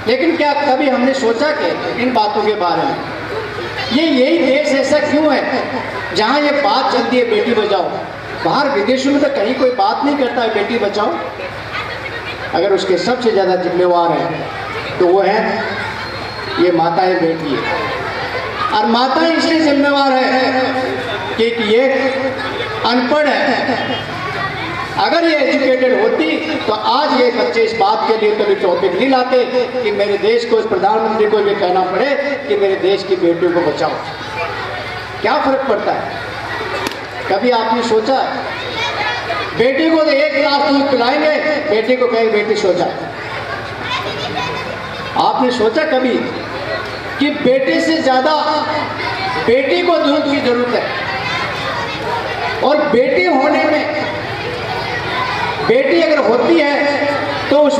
लेकिन क्या कभी हमने सोचा कि इन बातों के बारे में, यही देश ऐसा क्यों है जहाँ ये बात चलती है बेटी बचाओ? बाहर विदेशों में तो कहीं कोई बात नहीं करता है बेटी बचाओ। अगर उसके सबसे ज़्यादा जिम्मेवार है तो वो है ये माताएं, बेटी है। और माताएं इसलिए जिम्मेवार है कि ये अनपढ़ है। अगर ये एजुकेटेड होती तो आज ये बच्चे इस बात के लिए कभी टॉपिक नहीं लाते कि मेरे देश को, इस प्रधानमंत्री को ये कहना पड़े कि मेरे देश की बेटियों को बचाओ। क्या फर्क पड़ता है? कभी आपने सोचा है? बेटी को तो एक गिलास दूध पिलाएंगे, बेटी को कहेंगे बेटी सो जा। आपने सोचा कभी कि बेटे से ज्यादा बेटी को दूध की जरूरत है? और बेटी होने में, बेटी अगर होती है तो उस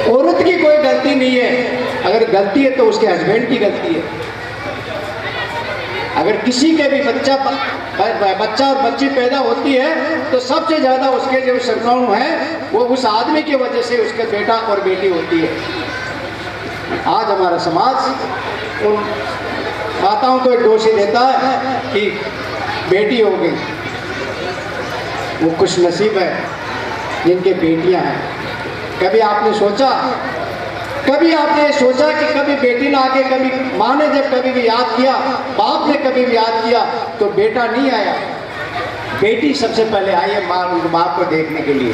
औरत की कोई गलती नहीं है, अगर गलती है तो उसके हस्बैंड की गलती है। अगर किसी के भी बच्चा और बच्ची पैदा होती है तो सबसे ज़्यादा उसके जो शुक्राणु हैं वो उस आदमी की वजह से उसके बेटा और बेटी होती है। आज हमारा समाज उन माताओं को एक दोषी देता है कि बेटी हो गई, वो खुश नसीब है जिनके बेटियां हैं। कभी आपने सोचा कि कभी बेटी ने आके, कभी माँ ने जब कभी भी याद किया, बाप ने कभी भी याद किया तो बेटा नहीं आया, बेटी सबसे पहले आई है माँ उनके बाप को देखने के लिए।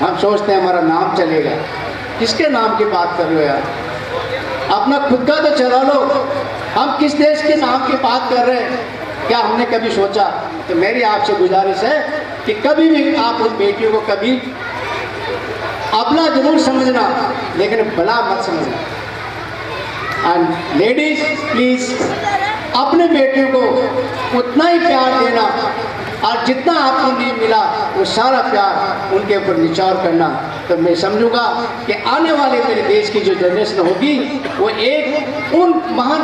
हम सोचते हैं हमारा नाम चलेगा। किसके नाम की बात कर रहे हो यार? अपना खुद का तो चला लो। हम किस देश के नाम की बात कर रहे हैं? क्या हमने कभी सोचा? तो मेरी आपसे गुजारिश है कि कभी भी आप उन बेटियों को कभी अपना जरूर समझना, लेकिन भला मत समझना। एंड लेडीज प्लीज अपने बेटियों को उतना ही प्यार देना, और जितना आपको नहीं मिला वो सारा प्यार उनके ऊपर निछावर करना। तो मैं समझूंगा कि आने वाले मेरे देश की जो जनरेशन होगी वो एक उन महान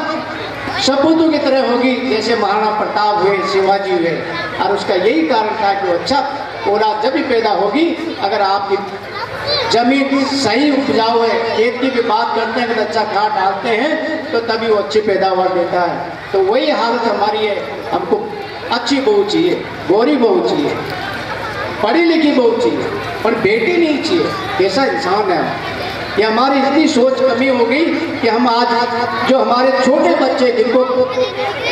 सपूतों की तरह होगी जैसे महाराणा प्रताप हुए, शिवाजी हुए। और उसका यही कारण था कि वो अच्छा औलाद जब भी पैदा होगी, अगर आपकी जमीन सही उपजाऊ है, खेत की भी बात करते हैं, अगर अच्छा खाद डालते हैं तो तभी वो अच्छी पैदावार देता है। तो वही हालत हमारी है। हमको अच्छी बहू चाहिए, गोरी बहू चाहिए, पढ़ी लिखी बहू चाहिए, पर बेटी नहीं चाहिए। कैसा इंसान है? ये हमारी इतनी सोच कमी हो गई कि हम आज जो हमारे छोटे बच्चे जिनको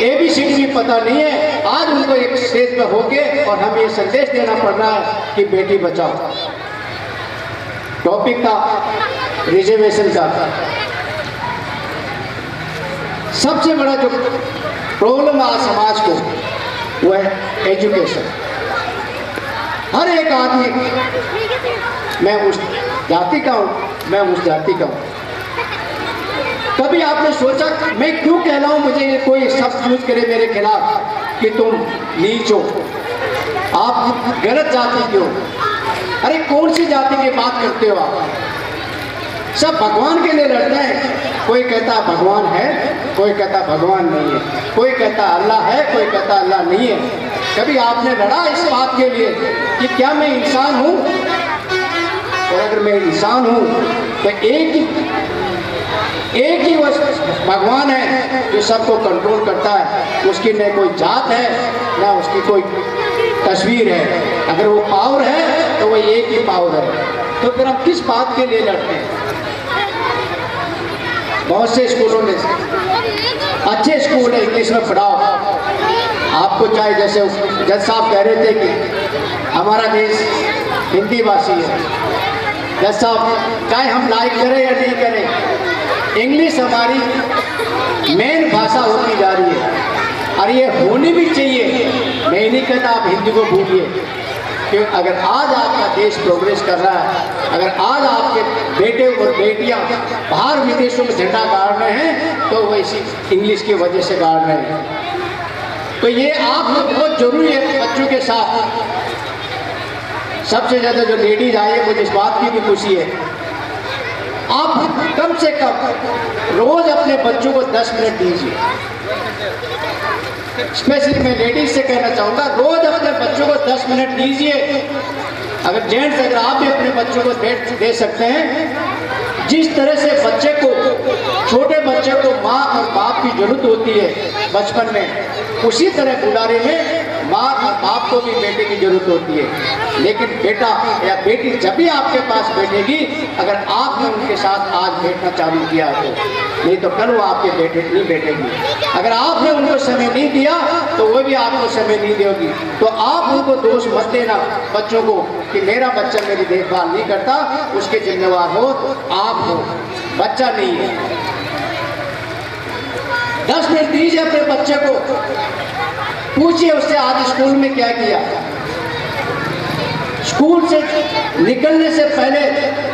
ABCD भी पता नहीं है, आज उनको एक स्टेज पर होके और हमें ये संदेश देना पड़ रहा है कि बेटी बचाओ। टॉपिक था रिजर्वेशन का। सबसे बड़ा जो प्रॉब्लम आज समाज को वो है एजुकेशन। हर एक आदमी, मैं उस जाति का हूँ, मैं उस जाति का हूँ। कभी आपने सोचा मैं क्यों कहलाऊं? मुझे कोई शब्द यूज करे मेरे खिलाफ कि तुम नीच हो, आप गलत जाति के हो। अरे कौन सी जाति की बात करते हो आप? सब भगवान के लिए लड़ते हैं। कोई कहता भगवान है, कोई कहता भगवान नहीं है, कोई कहता अल्लाह है, कोई कहता अल्लाह नहीं है। कभी आपने लड़ा इस बात के लिए कि क्या मैं इंसान हूँ? और अगर मैं इंसान हूँ तो एक ही वो भगवान है जो सबको कंट्रोल करता है। उसकी न कोई जात है, ना उसकी कोई तस्वीर है। अगर वो पावर है तो वो एक ही पावर है। तो फिर हम किस बात के लिए लड़ते हैं? बहुत से स्कूलों में अच्छे स्कूल है, इंग्लिश में पढ़ाओ। आपको चाहे जैसे जज साहब कह रहे थे कि हमारा देश हिंदी भाषी है। जज साहब चाहे हम लाइक करें या नहीं करें, इंग्लिश हमारी मेन भाषा होती जा रही है और ये होनी भी चाहिए। मैं नहीं कहता आप हिंदी को भूलिए, क्योंकि अगर आज आपका देश प्रोग्रेस कर रहा है, अगर आज आपके बेटे और बेटियां बाहर विदेशों में झंडा गाड़ रहे हैं तो वो इसी इंग्लिश की वजह से गाड़ रहे हैं। तो ये आप बहुत जरूरी है बच्चों के साथ। सबसे ज़्यादा जो लेडीज आई है, मुझे इस बात की भी खुशी है, आप कम से कम रोज अपने बच्चों को 10 मिनट दीजिए। स्पेशली मैं लेडीज से कहना चाहूँगा, रोज अपने बच्चों को 10 मिनट दीजिए। अगर जेंट्स, अगर आप भी अपने बच्चों को दे सकते हैं जिस तरह से बच्चे को, छोटे बच्चे को माँ और बाप की जरूरत होती है बचपन में, उसी तरह बुढ़ारे में माँ और बाप को भी बेटे की जरूरत होती है। लेकिन बेटा या बेटी जब भी आपके पास बैठेगी, अगर आपने उनके साथ आज बैठना चालू किया तो, नहीं तो कल वो आपके बेटे नहीं बैठेगी। अगर आपने उनको समय नहीं दिया तो वो भी आपको समय नहीं देगी। तो आप उनको दोष मत देना बच्चों को कि मेरा बच्चा मेरी देखभाल नहीं करता, उसके जिम्मेवार हो आप हो, बच्चा नहीं है। 10 मिनट दीजिए अपने बच्चे को, पूछिए उससे आज स्कूल में क्या किया। स्कूल से निकलने से पहले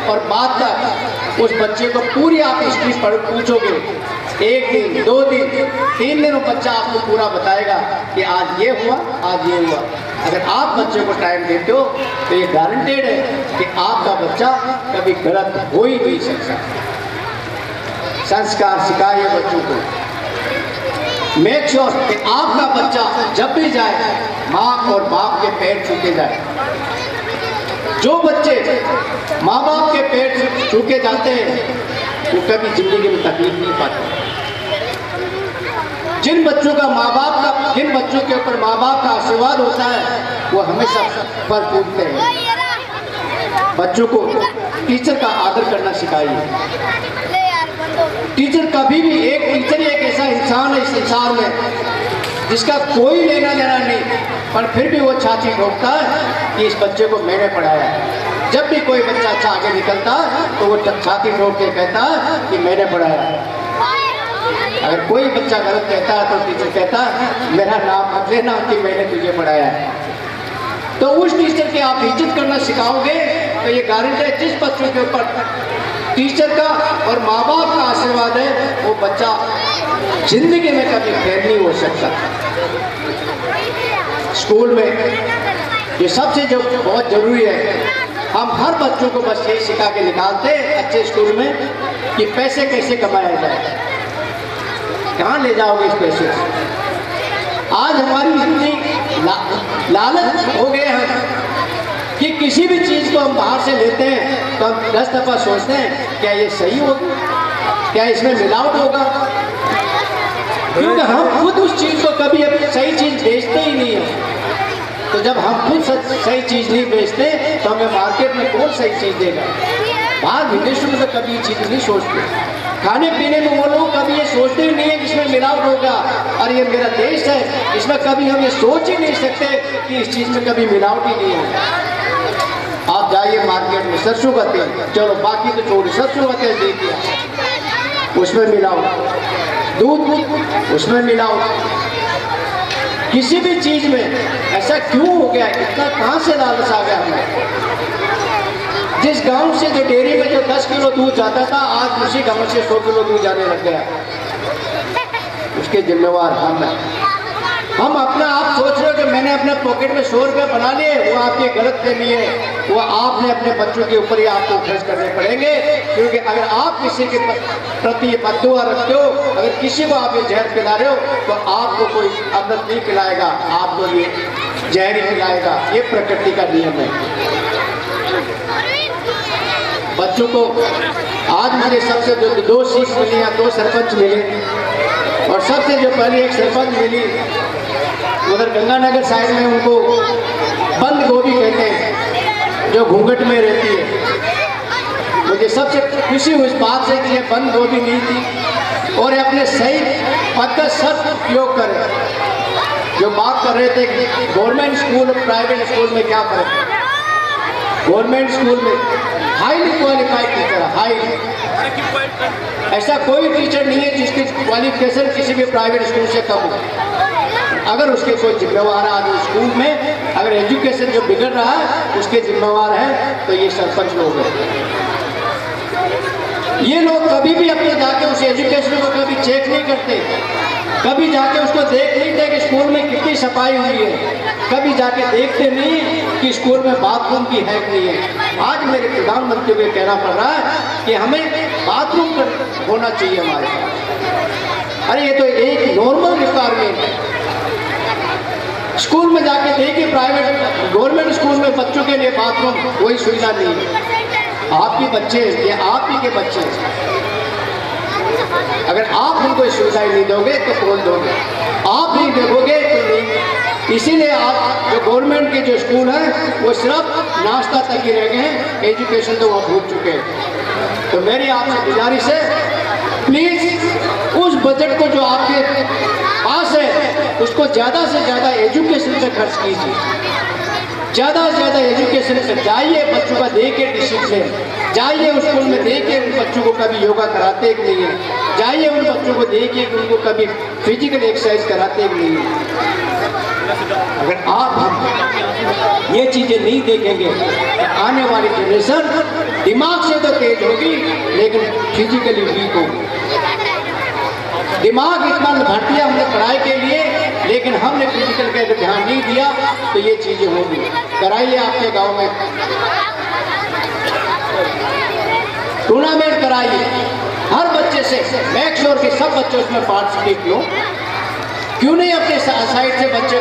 और बाद तक उस बच्चे को पूरी आप हिस्ट्री पूछोगे, 1 दिन 2 दिन 3 दिन वो बच्चा आपको पूरा बताएगा कि आज ये हुआ, आज ये हुआ। अगर आप बच्चे को टाइम देते हो तो ये गारंटेड है कि आपका बच्चा कभी गलत हो ही नहीं सकता। संस्कार सिखाइए बच्चों को। मेक श्योर कि आपका बच्चा जब भी जाए माँ और बाप के पैर छूके जाए। जो बच्चे माँ बाप के पैर छूके जाते हैं वो कभी जिंदगी में तकलीफ नहीं पाते। जिन बच्चों के ऊपर माँ बाप का आशीर्वाद होता है वो हमेशा फल फूटते हैं। बच्चों को टीचर का आदर करना सिखाइए। टीचर कभी भी, एक टीचर ही एक ऐसा इंसान है इस संसार में जिसका कोई लेना देना नहीं, पर फिर भी वो छाती ठोकता है कि इस बच्चे को मैंने पढ़ाया है। जब भी कोई बच्चा अच्छा आगे निकलता है तो वो छाती ठोक के कहता है कि मैंने पढ़ाया है। अगर कोई बच्चा गलत कहता है तो टीचर कहता है मेरा नाम मत लेना कि मैंने तुझे पढ़ाया है। तो उस टीचर की आप इज्जत करना सिखाओगे तो ये गारंटी है जिस बच्चों के ऊपर टीचर का और माँ बाप का आशीर्वाद है वो बच्चा जिंदगी में कभी फेल नहीं हो सकता। स्कूल में ये सबसे जो बहुत जरूरी है, हम हर बच्चों को बस यही सिखा के निकालते हैं अच्छे स्कूल में कि पैसे कैसे कमाया जाए। कहाँ ले जाओगे इस पैसे से? आज हमारी इतनी लालच हो गए हैं कि किसी भी चीज़ को हम बाहर से लेते हैं तो हम 10 दफ़ा सोचते हैं क्या ये सही होगा, क्या इसमें मिलावट होगा, क्योंकि हम खुद उस चीज़ को कभी सही चीज़ बेचते ही नहीं है। तो जब हम खुद सही चीज़ नहीं बेचते तो हमें मार्केट में कौन सही चीज़ देगा। बाहर विदेशों में तो कभी ये चीज़ नहीं सोचते। खाने पीने में वो लोग कभी ये सोचते ही नहीं है कि इसमें मिलावट होगा, और ये मेरा देश है इसमें कभी हम ये सोच ही नहीं सकते कि इस चीज़ में कभी मिलावट ही नहीं होगा। आप जाइए मार्केट में सरसों का तेल, चलो बाकी तो छोड़िए, सरसों का तेल देखिए उसमें मिलावट, दूध उसमें मिलावट, किसी भी चीज़ में ऐसा क्यों हो गया, इतना कहाँ से लालच आ गया हमें। जिस गांव से जो डेयरी में जो 10 किलो दूध जाता था आज उसी गांव से 100 किलो दूध जाने लग गया। उसके जिम्मेवार हम हैं। हम अपना आप सोच रहे हो कि मैंने अपने पॉकेट में 100 रुपये बना लिए, वो आपकी गलत फहमी है। वो आपने अपने बच्चों के ऊपर ही आपको खर्च करने पड़ेंगे, क्योंकि अगर आप किसी के प्रति ये बद्दुआ रखते हो, अगर किसी को आप ये जहर पिला रहे हो तो आपको कोई अमृत नहीं पिलाएगा, आपको ये जहर ही पिलाएगा। ये प्रकृति का नियम है। बच्चों को आज मुझे सबसे जो 2 सीख मिली या 2 सरपंच मिले, और सबसे जो पहली एक सरपंच मिली उधर गंगानगर साइड में, उनको बंद गोभी कहते हैं, जो घूंघट में रहती है। मुझे सबसे खुशी हुई इस बात से कि ये बंद गोभी नहीं थी और ये अपने सही पद का सदुपयोग करें। जो बात कर रहे थे कि गवर्नमेंट स्कूल और प्राइवेट स्कूल में क्या फर्क है। गवर्नमेंट स्कूल में हाईली क्वालिफाइड टीचर, हाईली, ऐसा कोई टीचर नहीं है जिसकी क्वालिफिकेशन किसी भी प्राइवेट स्कूल से कम हो। अगर उसके कोई जिम्मेवार आज स्कूल में अगर एजुकेशन जो बिगड़ रहा है उसके जिम्मेवार है तो ये सरपंच लोग हैं। ये लोग कभी भी अपने जाके उस एजुकेशन को कभी चेक नहीं करते, कभी जाके उसको देख नहीं थे कि स्कूल में कितनी सफाई हुई है, कभी जाके देखते नहीं कि स्कूल में बाथरूम की है कि नहीं है। आज मेरे प्रधानमंत्री को कहना पड़ रहा है कि हमें बाथरूम होना चाहिए हमारे पास। अरे ये तो एक नॉर्मल रिक्वायरमेंट है। स्कूल में जाके देखिए, प्राइवेट गवर्नमेंट स्कूल में बच्चों के लिए बाथरूम कोई सुविधा नहीं है। आपके बच्चे, ये आप ही के बच्चे हैं। अगर आप उनको सुविधाएं नहीं दोगे तो कौन दोगे? आप नहीं देखोगे तो नहीं। इसीलिए आप जो गवर्नमेंट के जो स्कूल हैं वो सिर्फ नाश्ता तक ही रह गए हैं, एजुकेशन तो वो भूल चुके हैं। तो मेरी आपसे गुजारिश है, प्लीज़ उस बजट को जो आपके पास है उसको ज़्यादा से ज़्यादा एजुकेशन पे खर्च कीजिए। ज़्यादा से ज़्यादा एजुकेशन पे जाइए, बच्चों का देखिए डिसिप्लिन, जाइए उस स्कूल में देखिए उन बच्चों को कभी योगा कराते कि नहीं है, जाइए उन बच्चों को देखिए कि उनको कभी फिजिकल एक्सरसाइज कराते कि नहीं है। अगर आप ये चीज़ें नहीं देखेंगे तो आने वाली जनरेशन दिमाग से तो तेज होगी लेकिन फिजिकली वीक होगी। दिमाग इतना भर दिया हमने पढ़ाई के लिए, लेकिन हमने फिजिकल पे अगर ध्यान नहीं दिया तो ये चीज़ें होगी। कराइए आपके गांव में टूर्नामेंट कराइए, हर बच्चे से मेक श्योर कि सब बच्चे उसमें पार्टिसिपेट लो। क्यों नहीं अपने साइड से बच्चे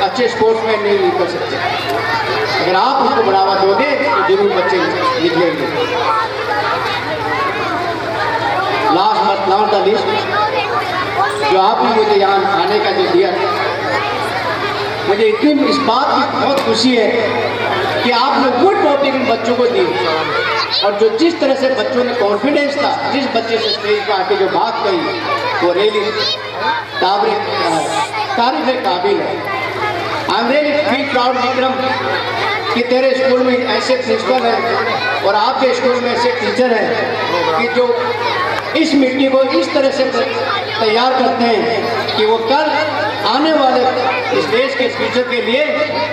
अच्छे स्पोर्ट्समैन नहीं कर सकते? अगर आप उसको बढ़ावा दोगे तो जरूर बच्चे निकलेंगे। Last but not the least, जो आपने मुझे यहाँ आने का जो दिया, मुझे इतनी इस बात की बहुत खुशी है कि आपने गुड टॉपिक इन बच्चों को दी, और जो जिस तरह से बच्चों में कॉन्फिडेंस था, जिस बच्चे से स्टेज पर आके जो बात कही वो रियली तारीफ काबिल है। I am really feel proud Vikram कि तेरे स्कूल में ऐसे प्रिंसिपल हैं और आपके स्कूल में ऐसे टीचर हैं कि जो इस मिट्टी को इस तरह से तैयार करते हैं कि वो कल आने वाले इस देश के फ्यूचर के लिए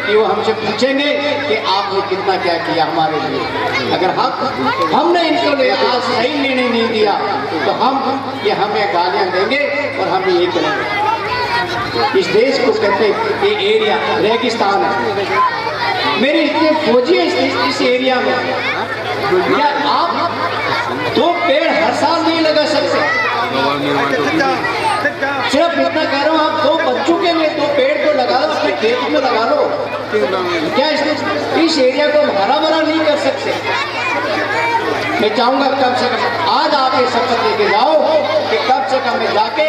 कि वो हमसे पूछेंगे कि आपने कितना क्या किया हमारे लिए। अगर हमने इनको लिए आज सही निर्णय नहीं दिया तो हमें गालियाँ देंगे और हम ये करेंगे। इस देश को कहते हैं ये एरिया रेगिस्तान है, मेरे इतने फौजी हैं इस एरिया में, क्या आप 2 पेड़ हर साल नहीं लगा सकते? सिर्फ इतना कह रहा हूँ, आप 2 बच्चों के लिए 2 पेड़ तो लगा लो, अपने खेत में लगा लो। क्या इस एरिया को हरा भरा नहीं कर सकते? मैं चाहूँगा कम से कम आज आप ये शपथ लेके जाओ कि कम से कम मैं जाके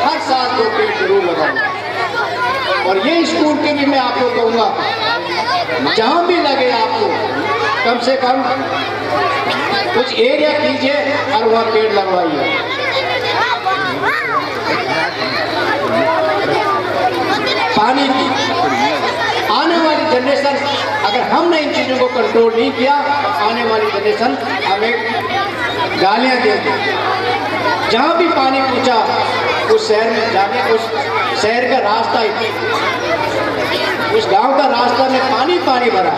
हर साल 2 पेड़ जरूर लगाऊंगा। और ये स्कूल के भी मैं आपको कहूँगा, जहाँ भी लगे आपको कम से कम कुछ एरिया कीजिए और वहाँ पेड़ लगवाइए। पानी की आने वाली जनरेशन, अगर हमने इन चीज़ों को कंट्रोल नहीं किया तो आने वाली जनरेशन हमें गालियाँ देगी। जहाँ भी पानी पूछा उस शहर में जाने, उस शहर का रास्ता, उस गांव का रास्ता में पानी पानी भरा,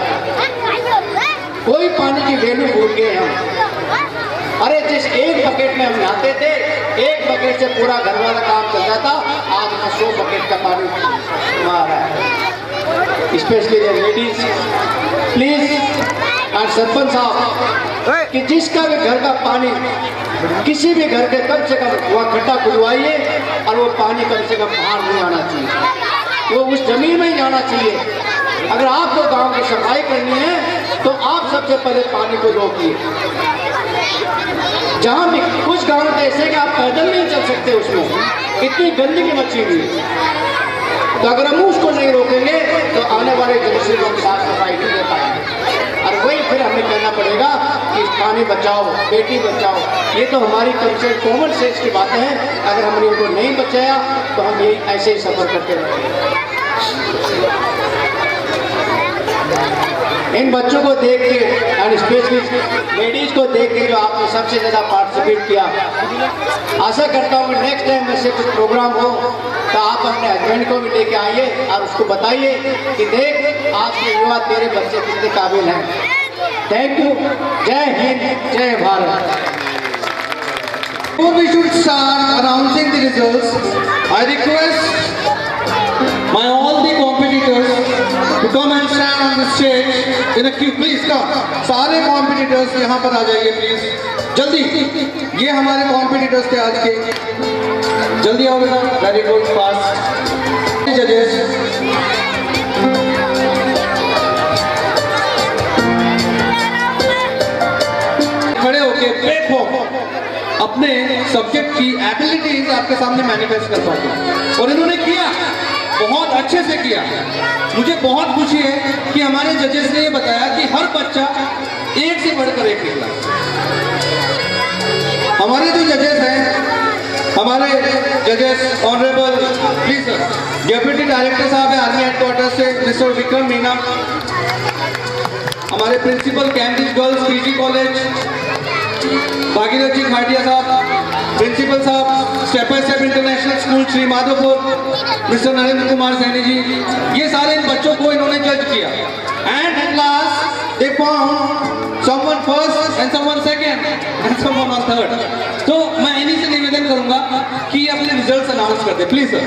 कोई पानी की वैल्यू भूल गए हम। अरे जिस एक बकेट में हम नहाते थे, एक बकेट से पूरा घर वाला काम चलता था, आज मैं 100 बकेट का पानी आ रहा है। स्पेशली लेडीज प्लीज, और सरपंच साहब कि जिसका भी घर का पानी, किसी भी घर के कम से कम वह खड्डा खुदवाइए और वो पानी कम से कम बाहर नहीं आना चाहिए, वो उस जमीन में ही जाना चाहिए। अगर आपको गांव की सफाई करनी है तो आप सबसे पहले पानी को रोकिए। जहाँ भी कुछ गांव ऐसे कि आप पैदल नहीं चल सकते, उसमें इतनी गंदगी मची हुई है। तो अगर हम उसको नहीं रोकेंगे तो आने वाले जनरेशन को साफ सफाई नहीं दे पाएंगे। और वही फिर हमें कहना पड़ेगा कि पानी बचाओ, बेटी बचाओ। ये तो हमारी कॉमन सेंस की बातें हैं। अगर हमने उनको नहीं बचाया तो हम यही ऐसे ही सफर करते रहेंगे। इन बच्चों को देख के और स्पेशली लेडीज को देख के जो आपने सबसे ज़्यादा पार्टिसिपेट किया, आशा करता हूँ नेक्स्ट टाइम ऐसे कुछ प्रोग्राम हो तो आप अपने हस्बैंड को भी लेके आइए और उसको बताइए कि देख आज के युवा तेरे बच्चे कितने काबिल हैं। Thank you. जय हिंद, जय Bharat. Before we should start announcing the results, I request my all the competitors to come and stand on the stage in a queue. Please come. सारे competitors यहाँ पर आ जाइए प्लीज, जल्दी। ये हमारे competitors थे आज के, जल्दी आओ बेटा। Very good, fast. जजेस बैक होम अपने सब्जेक्ट की एबिलिटीज आपके सामने मैनिफेस्ट कर पाते। और इन्होंने किया, बहुत अच्छे से किया। मुझे बहुत खुशी है कि हमारे जजेस ने ये बताया कि हर बच्चा एक से बढ़कर एक निकला। हमारे जो जजेस हैं, हमारे जजेस honourable please sir, deputy director साहब है आर्मी हेडक्वार्टर से मिस्टर विक्रम मीना, हमारे principal Cambridge girls PG college Bhagirath ji Khatia साहब, प्रिंसिपल साहब step by step international school Shri Madhopur mister Narendra Kumar Saini ji, ये सारे इन बच्चों को इन्होंने जज किया। And at last they found someone first and someone second and someone on third। तो मैं इन्हीं से निवेदन करूंगा कि ये अपने रिजल्ट्स अनाउंस कर दे प्लीज सर।